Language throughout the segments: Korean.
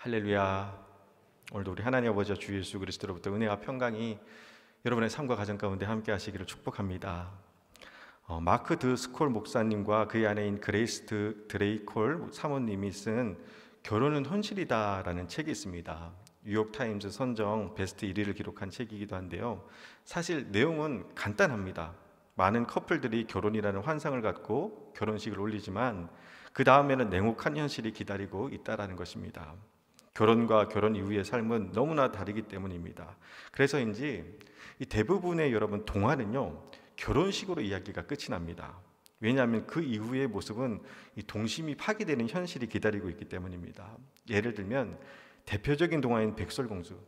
할렐루야. 오늘도 우리 하나님 아버지와 주 예수 그리스도로부터 은혜와 평강이 여러분의 삶과 가정 가운데 함께 하시기를 축복합니다. 마크 드 스콜 목사님과 그의 아내인 그레이스 드레이콜 사모님이 쓴 결혼은 현실이다라는 책이 있습니다. 뉴욕타임즈 선정 베스트 1위를 기록한 책이기도 한데요. 사실 내용은 간단합니다. 많은 커플들이 결혼이라는 환상을 갖고 결혼식을 올리지만 그 다음에는 냉혹한 현실이 기다리고 있다라는 것입니다. 결혼과 결혼 이후의 삶은 너무나 다르기 때문입니다. 그래서인지 이 대부분의 여러분 동화는요, 결혼식으로 이야기가 끝이 납니다. 왜냐하면 그 이후의 모습은 이 동심이 파괴되는 현실이 기다리고 있기 때문입니다. 예를 들면 대표적인 동화인 백설공주.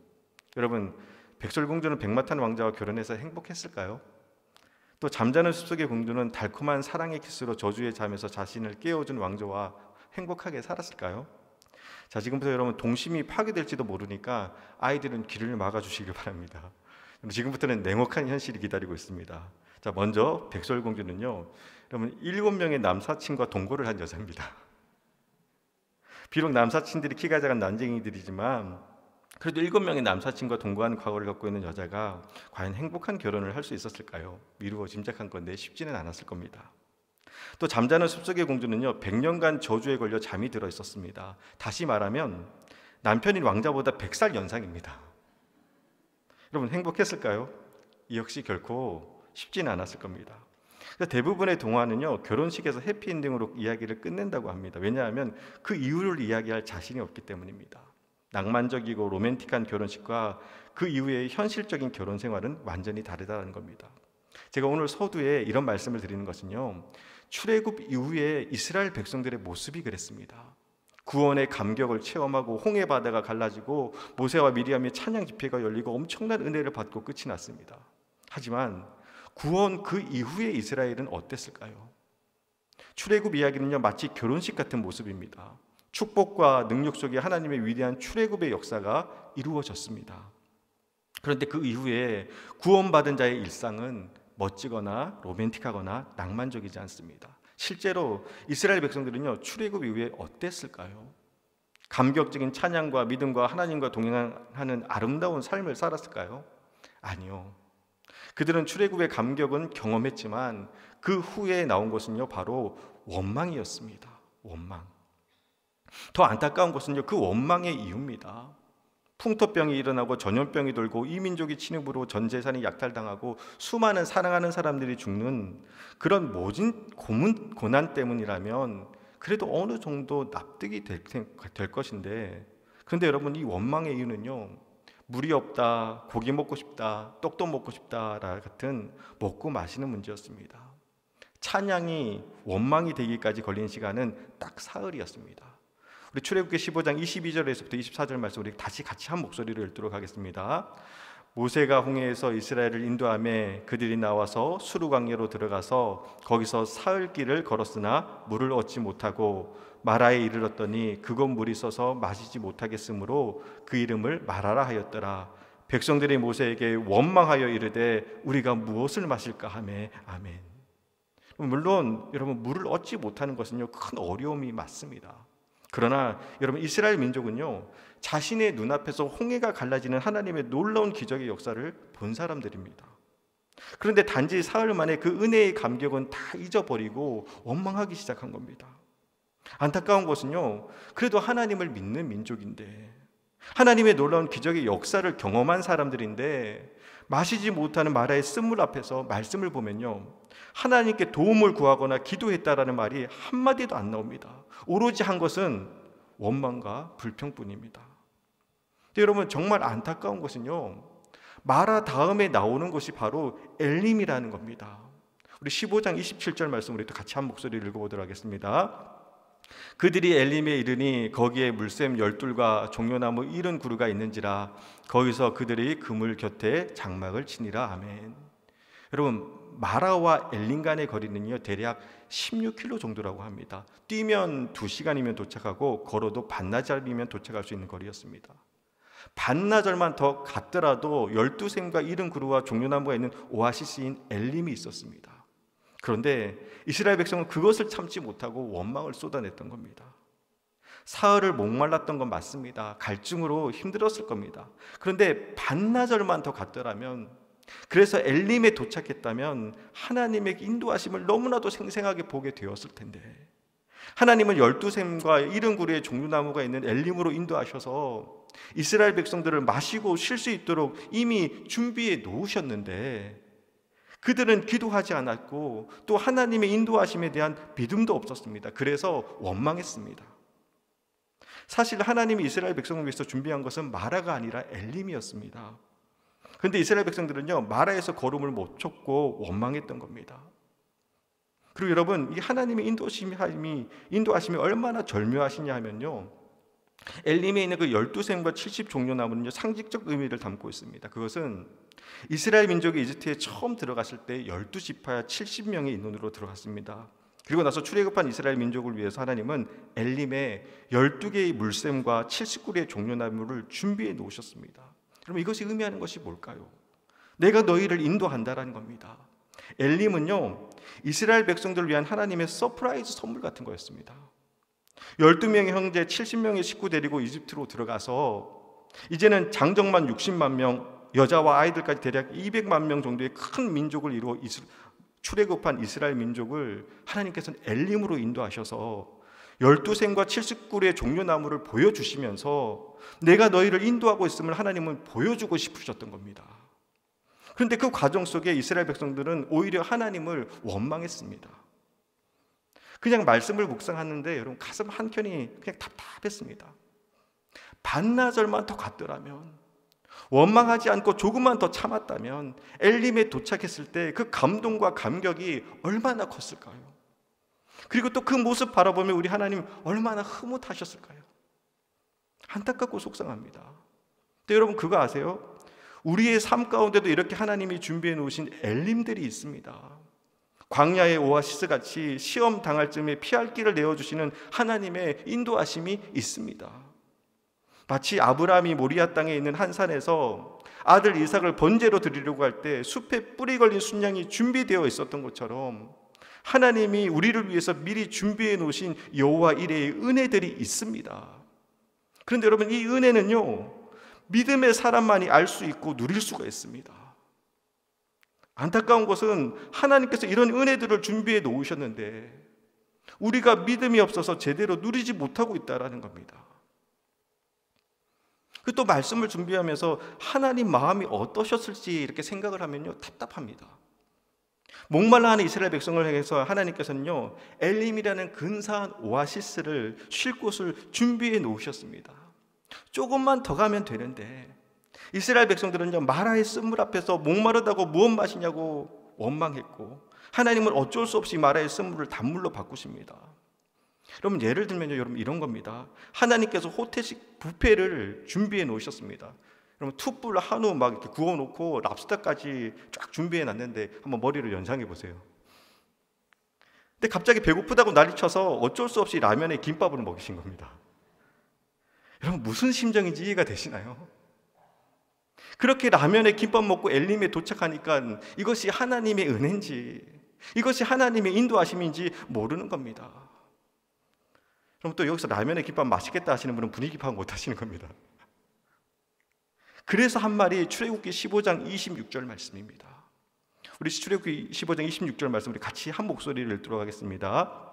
여러분, 백설공주는 백마탄 왕자와 결혼해서 행복했을까요? 또 잠자는 숲속의 공주는 달콤한 사랑의 키스로 저주의 잠에서 자신을 깨워준 왕자와 행복하게 살았을까요? 자, 지금부터 여러분 동심이 파괴될지도 모르니까 아이들은 귀를 막아주시길 바랍니다. 지금부터는 냉혹한 현실이 기다리고 있습니다. 자, 먼저 백설공주는요, 여러분 7명의 남사친과 동거를 한 여자입니다. 비록 남사친들이 키가 작은 난쟁이들이지만 그래도 7명의 남사친과 동거한 과거를 갖고 있는 여자가 과연 행복한 결혼을 할 수 있었을까요? 미루어 짐작한 건데 쉽지는 않았을 겁니다. 또 잠자는 숲속의 공주는요, 100년간 저주에 걸려 잠이 들어 있었습니다. 다시 말하면 남편인 왕자보다 100살 연상입니다. 여러분 행복했을까요? 역시 결코 쉽지는 않았을 겁니다. 대부분의 동화는요, 결혼식에서 해피엔딩으로 이야기를 끝낸다고 합니다. 왜냐하면 그 이유를 이야기할 자신이 없기 때문입니다. 낭만적이고 로맨틱한 결혼식과 그 이후의 현실적인 결혼 생활은 완전히 다르다는 겁니다. 제가 오늘 서두에 이런 말씀을 드리는 것은요, 출애굽 이후에 이스라엘 백성들의 모습이 그랬습니다. 구원의 감격을 체험하고 홍해 바다가 갈라지고 모세와 미리암의 찬양 집회가 열리고 엄청난 은혜를 받고 끝이 났습니다. 하지만 구원 그 이후의 이스라엘은 어땠을까요? 출애굽 이야기는요, 마치 결혼식 같은 모습입니다. 축복과 능력 속에 하나님의 위대한 출애굽의 역사가 이루어졌습니다. 그런데 그 이후에 구원받은 자의 일상은 멋지거나 로맨틱하거나 낭만적이지 않습니다. 실제로 이스라엘 백성들은요, 출애굽 이후에 어땠을까요? 감격적인 찬양과 믿음과 하나님과 동행하는 아름다운 삶을 살았을까요? 아니요. 그들은 출애굽의 감격은 경험했지만 그 후에 나온 것은요, 바로 원망이었습니다. 원망. 더 안타까운 것은요, 그 원망의 이유입니다. 풍토병이 일어나고 전염병이 돌고 이민족이 침입으로 전 재산이 약탈당하고 수많은 사랑하는 사람들이 죽는 그런 모진 고난 때문이라면 그래도 어느 정도 납득이 될 것인데, 그런데 여러분, 이 원망의 이유는요, 물이 없다, 고기 먹고 싶다, 떡도 먹고 싶다 같은 먹고 마시는 문제였습니다. 찬양이 원망이 되기까지 걸린 시간은 딱 사흘이었습니다. 우리 출애굽기 15장 22절에서부터 24절 말씀 우리 다시 같이 한 목소리로 읽도록 하겠습니다. 모세가 홍해에서 이스라엘을 인도하며 그들이 나와서 수르 광야로 들어가서 거기서 사흘 길을 걸었으나 물을 얻지 못하고 마라에 이르렀더니 그곳 물이 써서 마시지 못하겠으므로 그 이름을 마라라 하였더라. 백성들이 모세에게 원망하여 이르되 우리가 무엇을 마실까 하매 아멘. 물론 여러분, 물을 얻지 못하는 것은요, 큰 어려움이 맞습니다. 그러나 여러분, 이스라엘 민족은요, 자신의 눈앞에서 홍해가 갈라지는 하나님의 놀라운 기적의 역사를 본 사람들입니다. 그런데 단지 사흘 만에 그 은혜의 감격은 다 잊어버리고 원망하기 시작한 겁니다. 안타까운 것은요, 그래도 하나님을 믿는 민족인데, 하나님의 놀라운 기적의 역사를 경험한 사람들인데 마시지 못하는 마라의 쓴물 앞에서 말씀을 보면요, 하나님께 도움을 구하거나 기도했다라는 말이 한마디도 안 나옵니다. 오로지 한 것은 원망과 불평뿐입니다. 여러분, 정말 안타까운 것은요, 마라 다음에 나오는 것이 바로 엘림이라는 겁니다. 우리 15장 27절 말씀 우리 또 같이 한 목소리를 읽어보도록 하겠습니다. 그들이 엘림에 이르니 거기에 물샘 12과 종려나무 70그루가 있는지라 거기서 그들이 그물 곁에 장막을 치니라. 아멘. 여러분, 마라와 엘림 간의 거리는요, 대략 16km 정도라고 합니다. 뛰면 2시간이면 도착하고 걸어도 반나절이면 도착할 수 있는 거리였습니다. 반나절만 더 갔더라도 12샘과 70그루와 종려나무가 있는 오아시스인 엘림이 있었습니다. 그런데 이스라엘 백성은 그것을 참지 못하고 원망을 쏟아냈던 겁니다. 사흘을 목말랐던 건 맞습니다. 갈증으로 힘들었을 겁니다. 그런데 반나절만 더 갔더라면, 그래서 엘림에 도착했다면 하나님의 인도하심을 너무나도 생생하게 보게 되었을 텐데, 하나님은 12샘과 70그루의 종류나무가 있는 엘림으로 인도하셔서 이스라엘 백성들을 마시고 쉴 수 있도록 이미 준비해 놓으셨는데, 그들은 기도하지 않았고 또 하나님의 인도하심에 대한 믿음도 없었습니다. 그래서 원망했습니다. 사실 하나님이 이스라엘 백성을 위해서 준비한 것은 마라가 아니라 엘림이었습니다. 그런데 이스라엘 백성들은요, 마라에서 걸음을 못 쳤고 원망했던 겁니다. 그리고 여러분, 이 하나님의 인도하심이 얼마나 절묘하시냐 하면요, 엘림에 있는 그 12샘과 70종려나무는요 상징적 의미를 담고 있습니다. 그것은 이스라엘 민족이 이집트에 처음 들어갔을 때 12지파 70명의 인원으로 들어갔습니다. 그리고 나서 출애굽한 이스라엘 민족을 위해서 하나님은 엘림에 12개의 물샘과 70그루의 종려나무를 준비해 놓으셨습니다. 그럼 이것이 의미하는 것이 뭘까요? 내가 너희를 인도한다라는 겁니다. 엘림은요, 이스라엘 백성들을 위한 하나님의 서프라이즈 선물 같은 거였습니다. 12명의 형제 70명의 식구 데리고 이집트로 들어가서 이제는 장정만 60만 명, 여자와 아이들까지 대략 200만 명 정도의 큰 민족을 이루어 출애굽한 이스라엘 민족을 하나님께서는 엘림으로 인도하셔서 12샘과 70그루의 종려나무를 보여주시면서 내가 너희를 인도하고 있음을 하나님은 보여주고 싶으셨던 겁니다. 그런데 그 과정 속에 이스라엘 백성들은 오히려 하나님을 원망했습니다. 그냥 말씀을 묵상하는데 여러분 가슴 한켠이 그냥 답답했습니다. 반나절만 더 갔더라면, 원망하지 않고 조금만 더 참았다면 엘림에 도착했을 때 그 감동과 감격이 얼마나 컸을까요? 그리고 또 그 모습 바라보면 우리 하나님 얼마나 흐뭇하셨을까요? 안타깝고 속상합니다. 근데 여러분 그거 아세요? 우리의 삶 가운데도 이렇게 하나님이 준비해 놓으신 엘림들이 있습니다. 광야의 오아시스 같이 시험 당할 쯤에 피할 길을 내어주시는 하나님의 인도하심이 있습니다. 마치 아브라함이 모리아 땅에 있는 한 산에서 아들 이삭을 번제로 드리려고 할 때 숲에 뿔이 걸린 순양이 준비되어 있었던 것처럼 하나님이 우리를 위해서 미리 준비해 놓으신 여호와 이레의 은혜들이 있습니다. 그런데 여러분, 이 은혜는요, 믿음의 사람만이 알 수 있고 누릴 수가 있습니다. 안타까운 것은 하나님께서 이런 은혜들을 준비해 놓으셨는데 우리가 믿음이 없어서 제대로 누리지 못하고 있다는 겁니다. 또 말씀을 준비하면서 하나님 마음이 어떠셨을지 이렇게 생각을 하면요, 답답합니다. 목말라하는 이스라엘 백성을 향해서 하나님께서는요, 엘림이라는 근사한 오아시스를 쉴 곳을 준비해 놓으셨습니다. 조금만 더 가면 되는데 이스라엘 백성들은요, 마라의 쓴물 앞에서 목마르다고 무엇 마시냐고 원망했고, 하나님은 어쩔 수 없이 마라의 쓴물을 단물로 바꾸십니다. 여러분, 예를 들면요, 여러분 이런 겁니다. 하나님께서 호텔식 뷔페를 준비해 놓으셨습니다. 여러분, 툭불 한우 막 이렇게 구워놓고 랍스터까지 쫙 준비해 놨는데 한번 머리를 연상해 보세요. 근데 갑자기 배고프다고 난리쳐서 어쩔 수 없이 라면에 김밥을 먹이신 겁니다. 여러분, 무슨 심정인지 이해가 되시나요? 그렇게 라면에 김밥 먹고 엘림에 도착하니까 이것이 하나님의 은혜인지 이것이 하나님의 인도하심인지 모르는 겁니다. 그럼 또 여기서 라면에 김밥 맛있겠다 하시는 분은 분위기 파악 못 하시는 겁니다. 그래서 한 말이 출애굽기 15장 26절 말씀입니다. 우리 출애굽기 15장 26절 말씀 우리 같이 한 목소리를 읽도록 하겠습니다.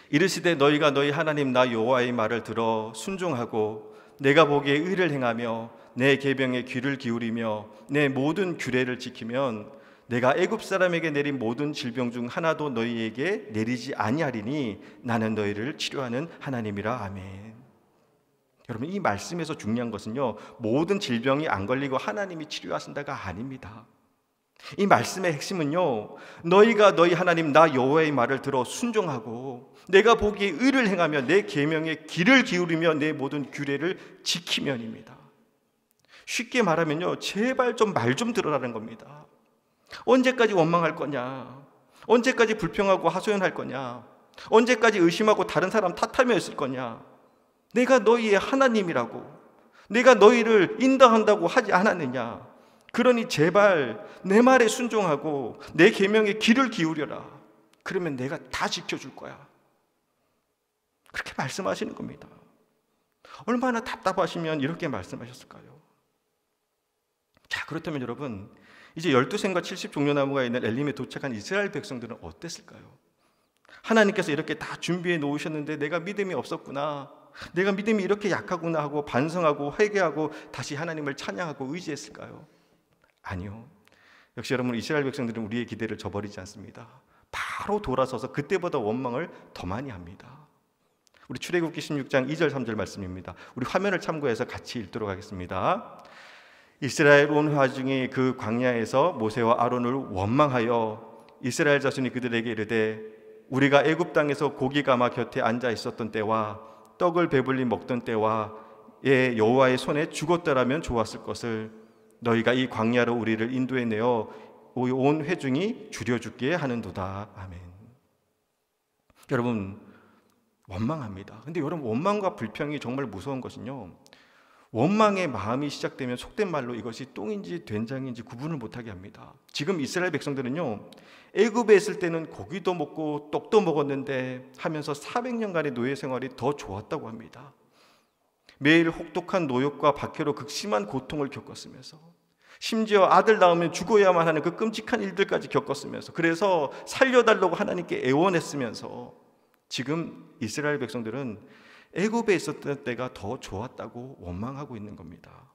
이르시되 너희가 너희 하나님 나 여호와의 말을 들어 순종하고 내가 보기에 의를 행하며 내 계명에 귀를 기울이며 내 모든 규례를 지키면 내가 애굽 사람에게 내린 모든 질병 중 하나도 너희에게 내리지 아니하리니 나는 너희를 치료하는 하나님이라. 아멘. 여러분, 이 말씀에서 중요한 것은요, 모든 질병이 안 걸리고 하나님이 치료하신다가 아닙니다. 이 말씀의 핵심은요, 너희가 너희 하나님 나 여호와의 말을 들어 순종하고 내가 보기에 의를 행하며 내 계명에 귀를 기울이며 내 모든 규례를 지키면입니다. 쉽게 말하면요, 제발 좀 말 좀 들으라는 겁니다. 언제까지 원망할 거냐? 언제까지 불평하고 하소연할 거냐? 언제까지 의심하고 다른 사람 탓하며 있을 거냐? 내가 너희의 하나님이라고, 내가 너희를 인도한다고 하지 않았느냐? 그러니 제발 내 말에 순종하고 내 계명에 귀를 기울여라. 그러면 내가 다 지켜줄 거야. 그렇게 말씀하시는 겁니다. 얼마나 답답하시면 이렇게 말씀하셨을까요? 자, 그렇다면 여러분, 이제 12생과 70종려나무가 있는 엘림에 도착한 이스라엘 백성들은 어땠을까요? 하나님께서 이렇게 다 준비해 놓으셨는데 내가 믿음이 없었구나, 내가 믿음이 이렇게 약하구나 하고 반성하고 회개하고 다시 하나님을 찬양하고 의지했을까요? 아니요. 역시 여러분, 이스라엘 백성들은 우리의 기대를 저버리지 않습니다. 바로 돌아서서 그때보다 원망을 더 많이 합니다. 우리 출애굽기 16장 2절 3절 말씀입니다. 우리 화면을 참고해서 같이 읽도록 하겠습니다. 이스라엘 온 화중이 그 광야에서 모세와 아론을 원망하여 이스라엘 자손이 그들에게 이르되 우리가 애굽 땅에서 고기 가마 곁에 앉아 있었던 때와 떡을 배불리 먹던 때와 여호와의 손에 죽었더라면 좋았을 것을 너희가 이 광야로 우리를 인도해 내어 온 회중이 줄여죽게 하는도다. 아멘. 여러분, 원망합니다. 근데 여러분, 원망과 불평이 정말 무서운 것은요, 원망의 마음이 시작되면 속된 말로 이것이 똥인지 된장인지 구분을 못하게 합니다. 지금 이스라엘 백성들은요, 애굽에 있을 때는 고기도 먹고 떡도 먹었는데 하면서 400년간의 노예 생활이 더 좋았다고 합니다. 매일 혹독한 노역과 박해로 극심한 고통을 겪었으면서 심지어 아들 낳으면 죽어야만 하는 그 끔찍한 일들까지 겪었으면서 그래서 살려달라고 하나님께 애원했으면서 지금 이스라엘 백성들은 애굽에 있었던 때가 더 좋았다고 원망하고 있는 겁니다.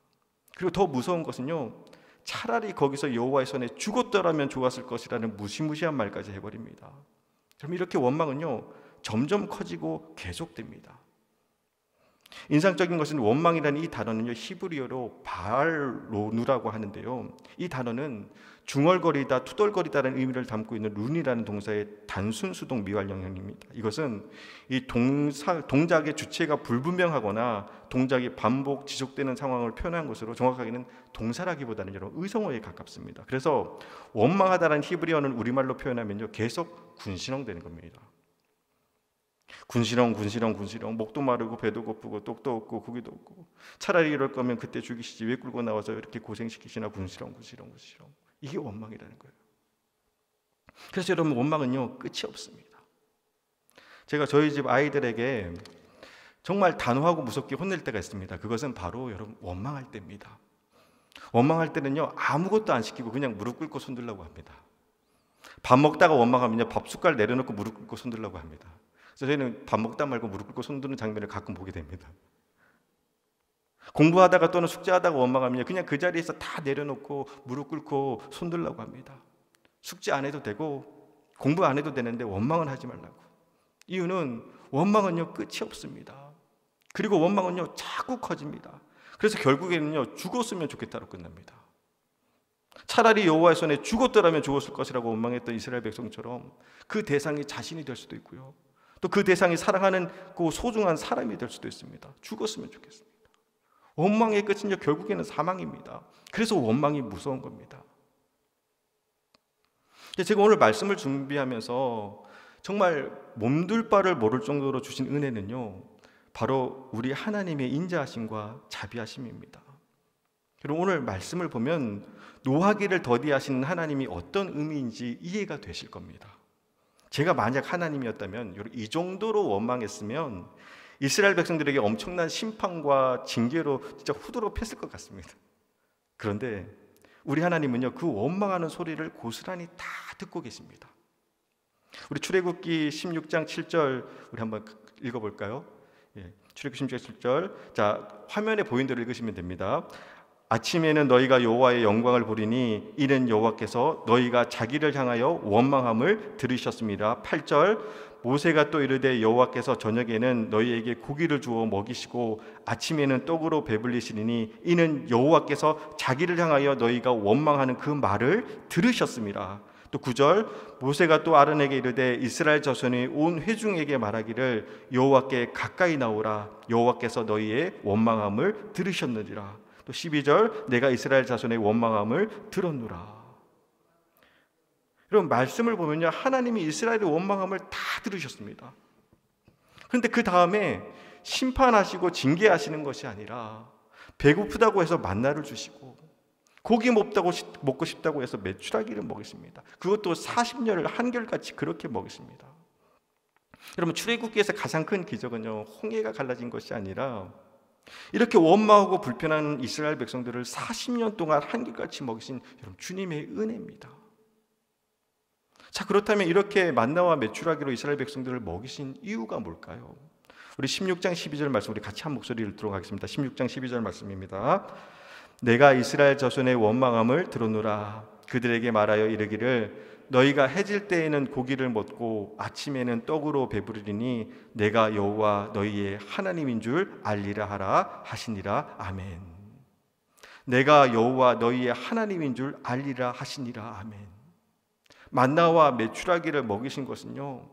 그리고 더 무서운 것은요, 차라리 거기서 여호와의 손에 죽었더라면 좋았을 것이라는 무시무시한 말까지 해버립니다. 그럼 이렇게 원망은요, 점점 커지고 계속됩니다. 인상적인 것은 원망이라는 이 단어는요, 히브리어로 바알로누라고 하는데요, 이 단어는 중얼거리다, 투덜거리다라는 의미를 담고 있는 룬이라는 동사의 단순 수동 미활 영역입니다. 이것은 이 동작의 주체가 불분명하거나 동작이 반복 지속되는 상황을 표현한 것으로 정확하게는 동사라기보다는 여러분 의성어에 가깝습니다. 그래서 원망하다라는 히브리어는 우리말로 표현하면요, 계속 군시렁되는 겁니다. 군시렁 목도 마르고 배도 고프고 떡도 없고 고기도 없고 차라리 이럴 거면 그때 죽이시지 왜 끌고 나와서 이렇게 고생시키시나. 군시렁 이게 원망이라는 거예요. 그래서 여러분, 원망은요, 끝이 없습니다. 제가 저희 집 아이들에게 정말 단호하고 무섭게 혼낼 때가 있습니다. 그것은 바로 여러분 원망할 때입니다. 원망할 때는요, 아무것도 안 시키고 그냥 무릎 꿇고 손들라고 합니다. 밥 먹다가 원망하면요, 밥 숟갈 내려놓고 무릎 꿇고 손들라고 합니다. 그래서 저희는 밥 먹다 말고 무릎 꿇고 손드는 장면을 가끔 보게 됩니다. 공부하다가 또는 숙제하다가 원망하면 그냥 그 자리에서 다 내려놓고 무릎 꿇고 손들라고 합니다. 숙제 안 해도 되고 공부 안 해도 되는데 원망은 하지 말라고. 이유는 원망은요, 끝이 없습니다. 그리고 원망은요, 자꾸 커집니다. 그래서 결국에는요, 죽었으면 좋겠다로 끝납니다. 차라리 여호와의 손에 죽었더라면 좋았을 것이라고 원망했던 이스라엘 백성처럼 그 대상이 자신이 될 수도 있고요, 또 그 대상이 사랑하는 그 소중한 사람이 될 수도 있습니다. 죽었으면 좋겠습니다. 원망의 끝은요, 결국에는 사망입니다. 그래서 원망이 무서운 겁니다. 제가 오늘 말씀을 준비하면서 정말 몸둘 바를 모를 정도로 주신 은혜는요, 바로 우리 하나님의 인자하심과 자비하심입니다. 그리고 오늘 말씀을 보면 노하기를 더디하시는 하나님이 어떤 의미인지 이해가 되실 겁니다. 제가 만약 하나님이었다면 이 정도로 원망했으면 이스라엘 백성들에게 엄청난 심판과 징계로 진짜 후드로 팼을 것 같습니다. 그런데 우리 하나님은요, 그 원망하는 소리를 고스란히 다 듣고 계십니다. 우리 출애굽기 16장 7절 우리 한번 읽어볼까요? 출애굽기 16장 7절, 자, 화면에 보이는 대로 읽으시면 됩니다. 아침에는 너희가 여호와의 영광을 보리니 이는 여호와께서 너희가 자기를 향하여 원망함을 들으셨습니다. 8절, 모세가 또 이르되 여호와께서 저녁에는 너희에게 고기를 주어 먹이시고 아침에는 떡으로 배불리시리니 이는 여호와께서 자기를 향하여 너희가 원망하는 그 말을 들으셨습니다. 또 9절, 모세가 또 아론에게 이르되 이스라엘 자손이 온 회중에게 말하기를 여호와께 가까이 나오라, 여호와께서 너희의 원망함을 들으셨느니라. 또 12절, 내가 이스라엘 자손의 원망함을 들었노라. 여러분, 말씀을 보면요, 하나님이 이스라엘의 원망함을 다 들으셨습니다. 그런데 그 다음에 심판하시고 징계하시는 것이 아니라 배고프다고 해서 만나를 주시고 고기 먹고 싶다고 해서 메추라기를 먹이십니다. 그것도 40년을 한결같이 그렇게 먹이십니다. 여러분, 출애굽기에서 가장 큰 기적은요, 홍해가 갈라진 것이 아니라 이렇게 원망하고 불편한 이스라엘 백성들을 40년 동안 한결같이 먹이신 여러분 주님의 은혜입니다. 자, 그렇다면 이렇게 만나와 메추라기로 이스라엘 백성들을 먹이신 이유가 뭘까요? 우리 16장 12절 말씀 우리 같이 한 목소리를 들어 가겠습니다. 16장 12절 말씀입니다. 내가 이스라엘 자손의 원망함을 들었노라. 그들에게 말하여 이르기를 너희가 해질 때에는 고기를 먹고 아침에는 떡으로 배부르리니 내가 여호와 너희의 하나님인 줄 알리라 하라 하시니라. 아멘. 내가 여호와 너희의 하나님인 줄 알리라 하시니라. 아멘. 만나와 메추라기를 먹이신 것은요,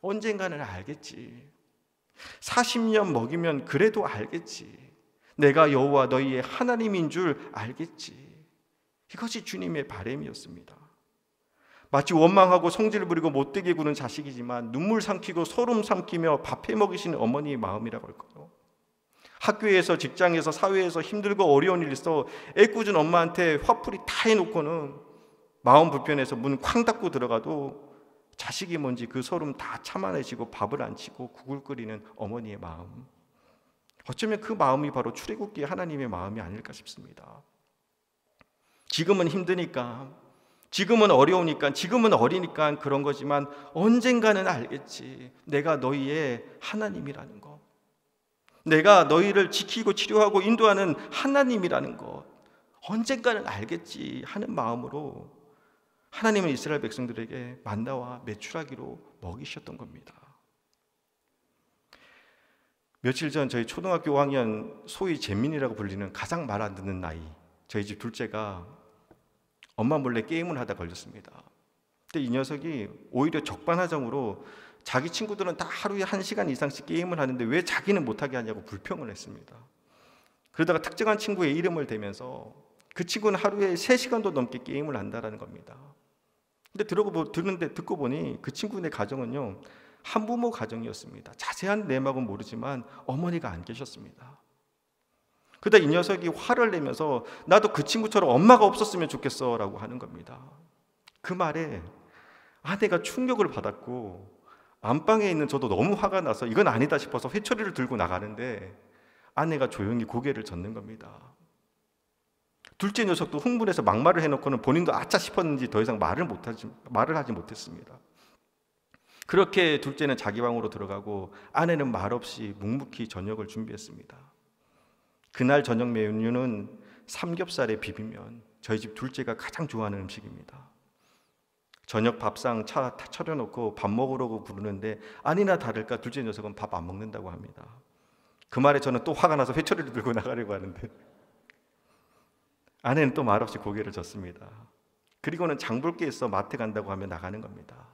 언젠가는 알겠지. 40년 먹이면 그래도 알겠지. 내가 여호와 너희의 하나님인 줄 알겠지. 이것이 주님의 바람이었습니다. 마치 원망하고 성질 부리고 못되게 구는 자식이지만 눈물 삼키고 소름 삼키며 밥해 먹이시는 어머니의 마음이라고 할까요? 학교에서 직장에서 사회에서 힘들고 어려운 일 있어 애꿎은 엄마한테 화풀이 다 해놓고는 마음 불편해서 문 쾅 닫고 들어가도 자식이 뭔지 그 소름 다 참아내시고 밥을 안 치고 국을 끓이는 어머니의 마음, 어쩌면 그 마음이 바로 출애굽기 하나님의 마음이 아닐까 싶습니다. 지금은 힘드니까, 지금은 어려우니까, 지금은 어리니까 그런 거지만 언젠가는 알겠지. 내가 너희의 하나님이라는 것, 내가 너희를 지키고 치료하고 인도하는 하나님이라는 것, 언젠가는 알겠지 하는 마음으로 하나님은 이스라엘 백성들에게 만나와 메추라기로 먹이셨던 겁니다. 며칠 전 저희 초등학교 5학년 소위 재민이라고 불리는 가장 말 안 듣는 나이, 저희 집 둘째가 엄마 몰래 게임을 하다 걸렸습니다. 근데 이 녀석이 오히려 적반하장으로 자기 친구들은 다 하루에 1시간 이상씩 게임을 하는데 왜 자기는 못하게 하냐고 불평을 했습니다. 그러다가 특정한 친구의 이름을 대면서 그 친구는 하루에 3시간도 넘게 게임을 한다는 겁니다. 근데 듣고 보니 그 친구네 가정은요, 한부모 가정이었습니다. 자세한 내막은 모르지만 어머니가 안 계셨습니다. 그러다 이 녀석이 화를 내면서 나도 그 친구처럼 엄마가 없었으면 좋겠어 라고 하는 겁니다. 그 말에 아내가 충격을 받았고 안방에 있는 저도 너무 화가 나서 이건 아니다 싶어서 회초리를 들고 나가는데 아내가 조용히 고개를 젓는 겁니다. 둘째 녀석도 흥분해서 막말을 해놓고는 본인도 아차 싶었는지 더 이상 말을 하지 못했습니다. 그렇게 둘째는 자기 방으로 들어가고 아내는 말없이 묵묵히 저녁을 준비했습니다. 그날 저녁 메뉴는 삼겹살에 비빔면, 저희 집 둘째가 가장 좋아하는 음식입니다. 저녁 밥상 차려놓고 밥 먹으려고 부르는데 아니나 다를까 둘째 녀석은 밥 안 먹는다고 합니다. 그 말에 저는 또 화가 나서 회초리를 들고 나가려고 하는데 아내는 또 말없이 고개를 젓습니다. 그리고는 장 볼 게 있어 마트 간다고 하며 나가는 겁니다.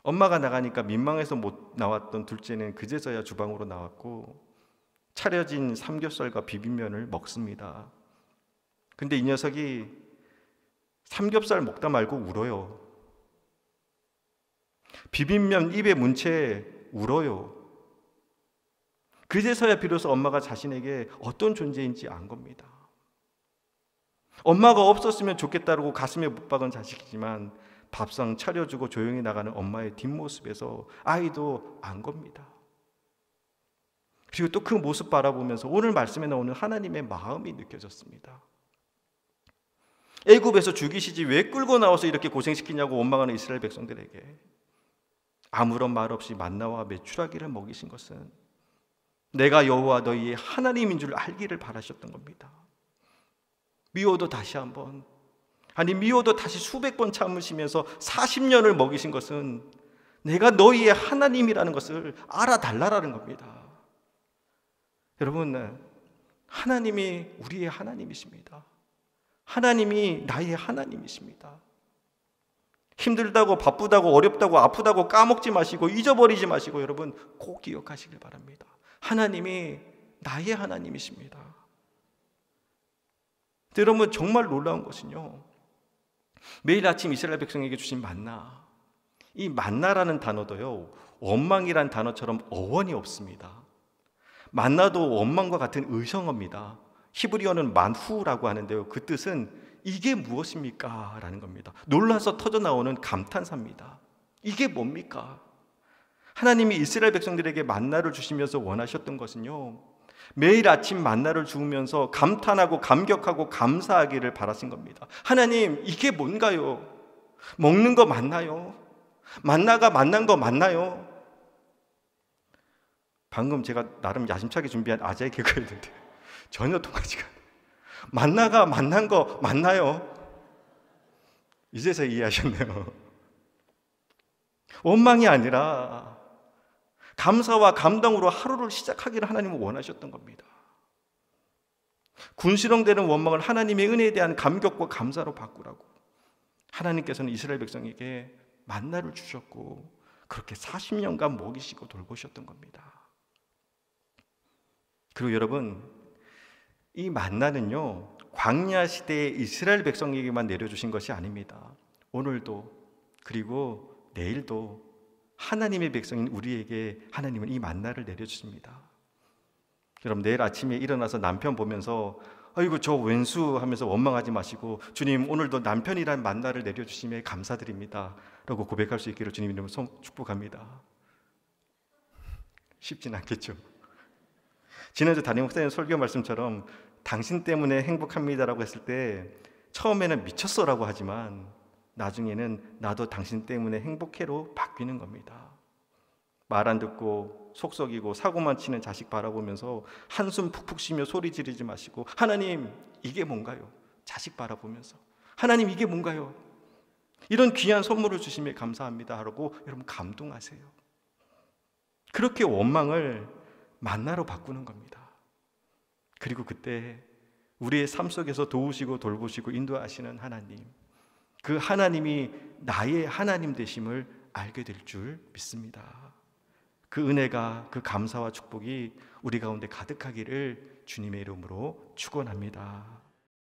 엄마가 나가니까 민망해서 못 나왔던 둘째는 그제서야 주방으로 나왔고 차려진 삼겹살과 비빔면을 먹습니다. 근데 이 녀석이 삼겹살 먹다 말고 울어요. 비빔면 입에 문 채 울어요. 그제서야 비로소 엄마가 자신에게 어떤 존재인지 안 겁니다. 엄마가 없었으면 좋겠다고 가슴에 못 박은 자식이지만 밥상 차려주고 조용히 나가는 엄마의 뒷모습에서 아이도 안 겁니다. 그리고 또 그 모습 바라보면서 오늘 말씀에 나오는 하나님의 마음이 느껴졌습니다. 애굽에서 죽이시지 왜 끌고 나와서 이렇게 고생시키냐고 원망하는 이스라엘 백성들에게 아무런 말 없이 만나와 메추라기를 먹이신 것은 내가 여호와 너희의 하나님인 줄 알기를 바라셨던 겁니다. 미워도 다시 한번, 아니 미워도 다시 수백 번 참으시면서 40년을 먹이신 것은 내가 너희의 하나님이라는 것을 알아달라라는 겁니다. 여러분, 하나님이 우리의 하나님이십니다. 하나님이 나의 하나님이십니다. 힘들다고 바쁘다고 어렵다고 아프다고 까먹지 마시고 잊어버리지 마시고 여러분 꼭 기억하시길 바랍니다. 하나님이 나의 하나님이십니다. 여러분 정말 놀라운 것은요, 매일 아침 이스라엘 백성에게 주신 만나, 이 만나라는 단어도요 원망이란 단어처럼 어원이 없습니다. 만나도 원망과 같은 의성어입니다. 히브리어는 만후라고 하는데요, 그 뜻은 이게 무엇입니까? 라는 겁니다. 놀라서 터져나오는 감탄사입니다. 이게 뭡니까? 하나님이 이스라엘 백성들에게 만나를 주시면서 원하셨던 것은요, 매일 아침 만나를 주우면서 감탄하고 감격하고 감사하기를 바라신 겁니다. 하나님, 이게 뭔가요? 먹는 거 맞나요? 만나가 만난 거 맞나요? 방금 제가 나름 야심차게 준비한 아재 개그였는데 전혀 통하지가 않아요. 만나가 만난 거 맞나요? 이제서 이해하셨네요. 원망이 아니라 감사와 감동으로 하루를 시작하기를 하나님은 원하셨던 겁니다. 군시렁대는 원망을 하나님의 은혜에 대한 감격과 감사로 바꾸라고 하나님께서는 이스라엘 백성에게 만나를 주셨고 그렇게 40년간 먹이시고 돌보셨던 겁니다. 그리고 여러분, 이 만나는요 광야 시대의 이스라엘 백성에게만 내려주신 것이 아닙니다. 오늘도 그리고 내일도 하나님의 백성인 우리에게 하나님은 이 만나를 내려주십니다. 여러분, 내일 아침에 일어나서 남편 보면서 아이고 저 왼수 하면서 원망하지 마시고 주님, 오늘도 남편이란 만나를 내려주심에 감사드립니다 라고 고백할 수 있기를 주님 이름으로 축복합니다. 쉽진 않겠죠. 지난주 담임 목사님 설교 말씀처럼 당신 때문에 행복합니다라고 했을 때 처음에는 미쳤어라고 하지만 나중에는 나도 당신 때문에 행복해로 바뀌는 겁니다. 말 안 듣고 속썩이고 사고만 치는 자식 바라보면서 한숨 푹푹 쉬며 소리 지르지 마시고 하나님, 이게 뭔가요? 자식 바라보면서 하나님, 이게 뭔가요? 이런 귀한 선물을 주심에 감사합니다 하고 여러분 감동하세요. 그렇게 원망을 만나로 바꾸는 겁니다. 그리고 그때 우리의 삶 속에서 도우시고 돌보시고 인도하시는 하나님, 그 하나님이 나의 하나님 되심을 알게 될 줄 믿습니다. 그 은혜가, 그 감사와 축복이 우리 가운데 가득하기를 주님의 이름으로 축원합니다.